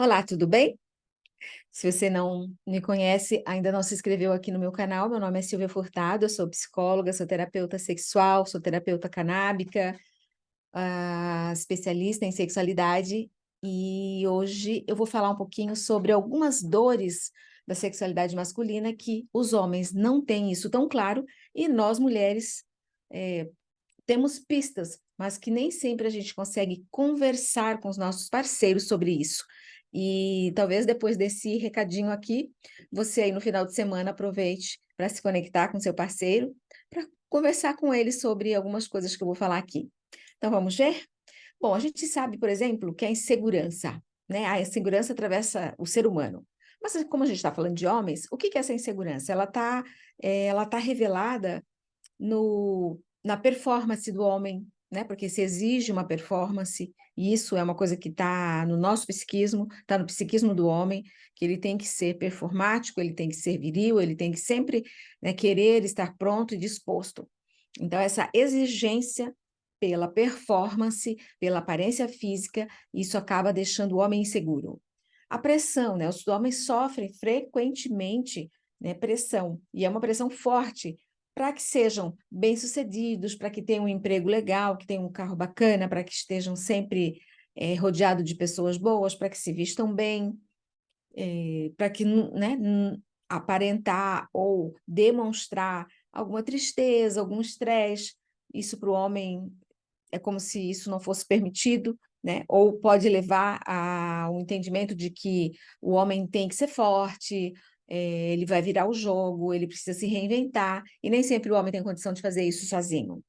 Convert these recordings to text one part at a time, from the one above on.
Olá, tudo bem? Se você não me conhece, ainda não se inscreveu aqui no meu canal, meu nome é Silvia Furtado, eu sou psicóloga, sou terapeuta sexual, sou terapeuta canábica, especialista em sexualidade, e hoje eu vou falar um pouquinho sobre algumas dores da sexualidade masculina que os homens não têm isso tão claro, e nós mulheres temos pistas, mas que nem sempre a gente consegue conversar com os nossos parceiros sobre isso. E talvez depois desse recadinho aqui, você aí no final de semana aproveite para se conectar com seu parceiro, para conversar com ele sobre algumas coisas que eu vou falar aqui. Então vamos ver? Bom, a gente sabe, por exemplo, que a insegurança, né? A insegurança atravessa o ser humano. Mas como a gente está falando de homens, o que que é essa insegurança? Ela tá revelada na performance do homem, né? Porque se exige uma performance, e isso é uma coisa que está no nosso psiquismo, está no psiquismo do homem, que ele tem que ser performático, ele tem que ser viril, ele tem que sempre, né, querer estar pronto e disposto. Então, essa exigência pela performance, pela aparência física, isso acaba deixando o homem inseguro. A pressão, né? Os homens sofrem frequentemente, né, pressão, e é uma pressão forte, para que sejam bem-sucedidos, para que tenham um emprego legal, que tenham um carro bacana, para que estejam sempre rodeados de pessoas boas, para que se vistam bem, para que, né, aparentar ou demonstrar alguma tristeza, algum estresse, isso para o homem é como se isso não fosse permitido, né? Ou pode levar a um entendimento de que o homem tem que ser forte, ele vai virar o jogo, ele precisa se reinventar, e nem sempre o homem tem condição de fazer isso sozinho.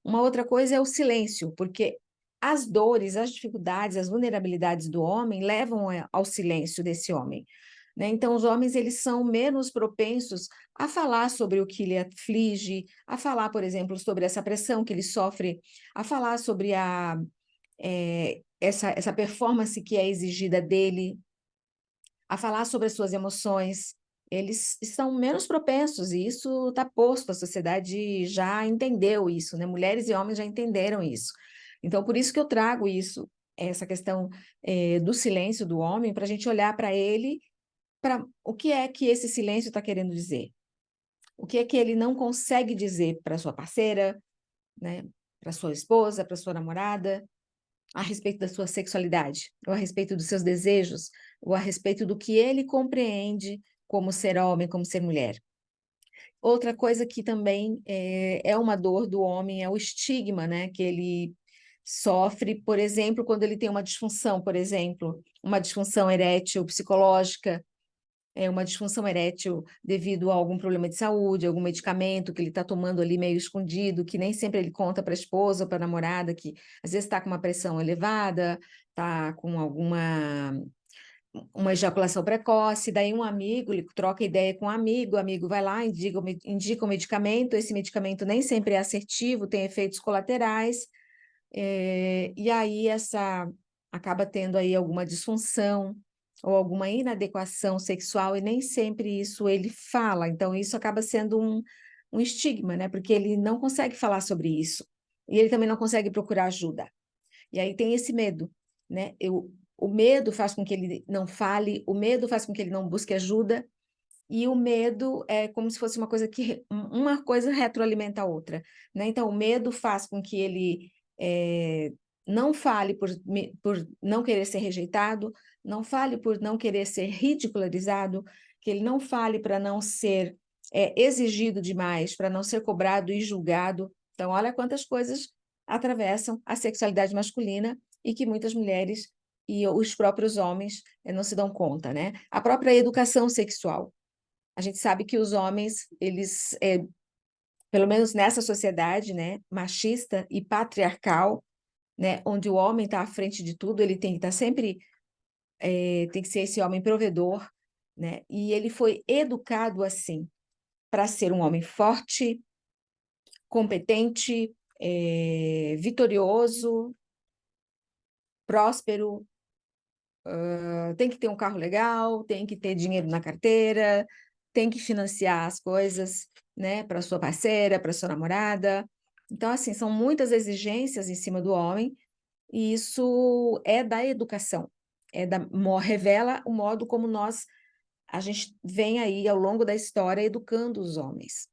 Uma outra coisa é o silêncio, porque as dores, as dificuldades, as vulnerabilidades do homem levam ao silêncio desse homem, né? Então, os homens eles são menos propensos a falar sobre o que lhe aflige, a falar, por exemplo, sobre essa pressão que ele sofre, a falar sobre essa performance que é exigida dele, a falar sobre as suas emoções. Eles estão menos propensos, e isso está posto, a sociedade já entendeu isso, né? Mulheres e homens já entenderam isso. Então, por isso que eu trago isso, essa questão do silêncio do homem, para a gente olhar para ele, para o que é que esse silêncio está querendo dizer. O que é que ele não consegue dizer para sua parceira, né? Para sua esposa, para sua namorada, a respeito da sua sexualidade, ou a respeito dos seus desejos, ou a respeito do que ele compreende como ser homem, como ser mulher. Outra coisa que também é uma dor do homem é o estigma, né, que ele sofre, por exemplo, quando ele tem uma disfunção, por exemplo, uma disfunção erétil psicológica, uma disfunção erétil devido a algum problema de saúde, algum medicamento que ele está tomando ali meio escondido, que nem sempre ele conta para a esposa ou para a namorada, que às vezes está com uma pressão elevada, está com uma ejaculação precoce, daí um amigo, ele troca ideia com um amigo, o amigo vai lá, indica o medicamento, esse medicamento nem sempre é assertivo, tem efeitos colaterais, e aí essa acaba tendo aí alguma disfunção ou alguma inadequação sexual, e nem sempre isso ele fala, então isso acaba sendo um estigma, né? Porque ele não consegue falar sobre isso, e ele também não consegue procurar ajuda. E aí tem esse medo, né? O medo faz com que ele não fale, o medo faz com que ele não busque ajuda, e o medo é como se fosse uma coisa uma coisa retroalimenta a outra, né? Então, o medo faz com que ele não fale por não querer ser rejeitado, não fale por não querer ser ridicularizado, que ele não fale para não ser exigido demais, para não ser cobrado e julgado. Então, olha quantas coisas atravessam a sexualidade masculina e que muitas mulheres e os próprios homens não se dão conta, né? A própria educação sexual. A gente sabe que os homens, eles, pelo menos nessa sociedade, né, machista e patriarcal, né, onde o homem está à frente de tudo, ele tem que estar sempre, tem que ser esse homem provedor, né, e ele foi educado assim, para ser um homem forte, competente, vitorioso, próspero, tem que ter um carro legal, tem que ter dinheiro na carteira, tem que financiar as coisas, né, para sua parceira, para sua namorada. Então, assim, são muitas exigências em cima do homem, e isso é da educação. revela o modo como a gente vem aí ao longo da história educando os homens.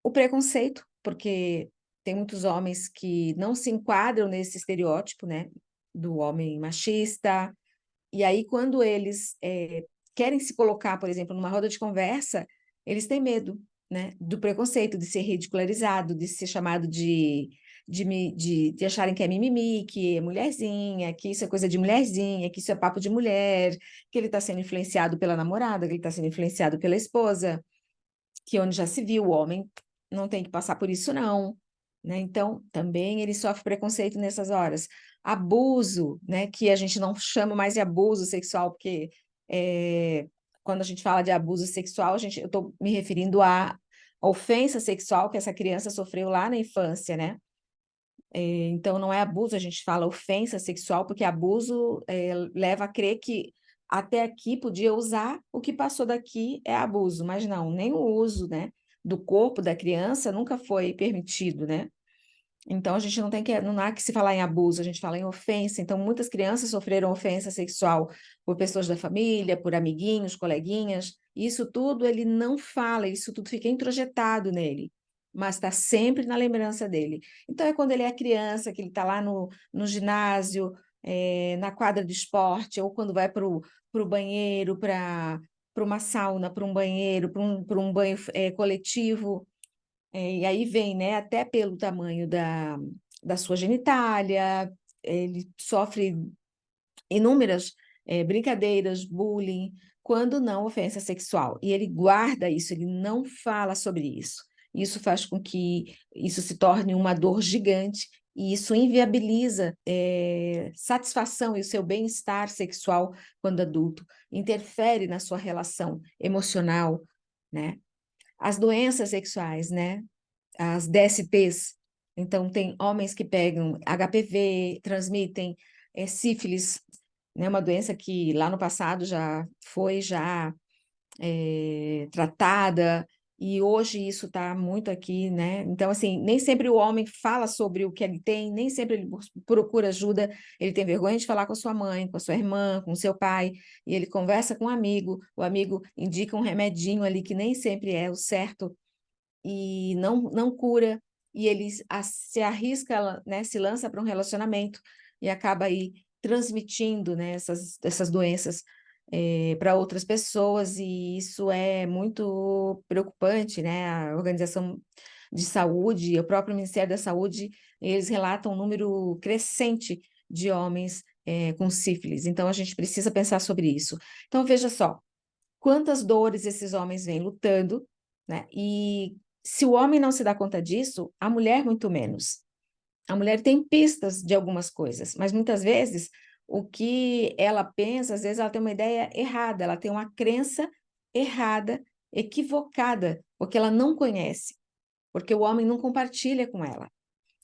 O preconceito, porque tem muitos homens que não se enquadram nesse estereótipo, né, do homem machista, e aí quando eles querem se colocar, por exemplo, numa roda de conversa, eles têm medo, né, do preconceito, de ser ridicularizado, de ser chamado de acharem que é mimimi, que é mulherzinha, que isso é coisa de mulherzinha, que isso é papo de mulher, que ele está sendo influenciado pela namorada, que ele está sendo influenciado pela esposa, que onde já se viu, o homem não tem que passar por isso, não. Né? Então, também ele sofre preconceito nessas horas. Abuso, né? Que a gente não chama mais de abuso sexual, porque quando a gente fala de abuso sexual, eu estou me referindo à ofensa sexual que essa criança sofreu lá na infância, né? Então, não é abuso, a gente fala ofensa sexual, porque abuso leva a crer que até aqui podia usar, o que passou daqui é abuso, mas não, nem o uso, né, do corpo da criança nunca foi permitido, né? Então, a gente não há que se falar em abuso, a gente fala em ofensa. Então, muitas crianças sofreram ofensa sexual por pessoas da família, por amiguinhos, coleguinhas. Isso tudo ele não fala, isso tudo fica introjetado nele, mas está sempre na lembrança dele. Então, é quando ele é criança, que ele está lá no ginásio, na quadra de esporte, ou quando vai para o banheiro, para uma sauna, para um banheiro, para um banho coletivo. E aí vem, né, até pelo tamanho da sua genitália, ele sofre inúmeras brincadeiras, bullying, quando não ofensa sexual. E ele guarda isso, ele não fala sobre isso. Isso faz com que isso se torne uma dor gigante e isso inviabiliza satisfação e o seu bem-estar sexual quando adulto, interfere na sua relação emocional, né? As doenças sexuais, né? As DSTs. Então, tem homens que pegam HPV, transmitem sífilis, né? Uma doença que lá no passado já foi tratada, e hoje isso está muito aqui, né? Então, assim, nem sempre o homem fala sobre o que ele tem, nem sempre ele procura ajuda, ele tem vergonha de falar com a sua mãe, com a sua irmã, com o seu pai, e ele conversa com um amigo, o amigo indica um remedinho ali que nem sempre é o certo, e não cura, e ele se arrisca, né, se lança para um relacionamento e acaba aí transmitindo, né, essas doenças para outras pessoas, e isso é muito preocupante, né? A Organização de Saúde, o próprio Ministério da Saúde, eles relatam um número crescente de homens com sífilis, então a gente precisa pensar sobre isso. Então, veja só, quantas dores esses homens vêm lutando, né? E se o homem não se dá conta disso, a mulher muito menos. A mulher tem pistas de algumas coisas, mas muitas vezes o que ela pensa, às vezes ela tem uma ideia errada, ela tem uma crença errada, equivocada, porque ela não conhece, porque o homem não compartilha com ela.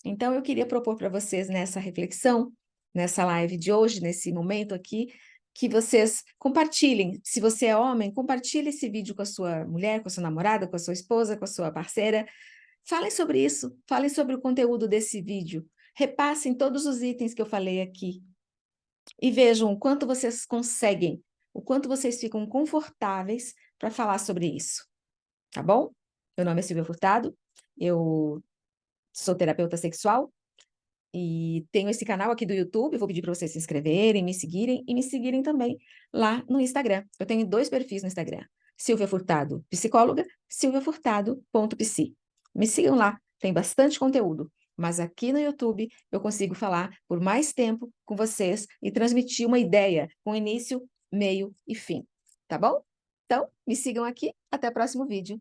Então, eu queria propor para vocês nessa reflexão, nessa live de hoje, nesse momento aqui, que vocês compartilhem. Se você é homem, compartilhe esse vídeo com a sua mulher, com a sua namorada, com a sua esposa, com a sua parceira. Falem sobre isso, falem sobre o conteúdo desse vídeo. Repassem todos os itens que eu falei aqui e vejam o quanto vocês conseguem, o quanto vocês ficam confortáveis para falar sobre isso. Tá bom? Meu nome é Silvia Furtado, eu sou terapeuta sexual e tenho esse canal aqui do YouTube, vou pedir para vocês se inscreverem, me seguirem e me seguirem também lá no Instagram. Eu tenho 2 perfis no Instagram. Silvia Furtado, psicóloga, silviafurtado.psi. Me sigam lá, tem bastante conteúdo. Mas aqui no YouTube eu consigo falar por mais tempo com vocês e transmitir uma ideia com início, meio e fim. Tá bom? Então, me sigam aqui. Até o próximo vídeo.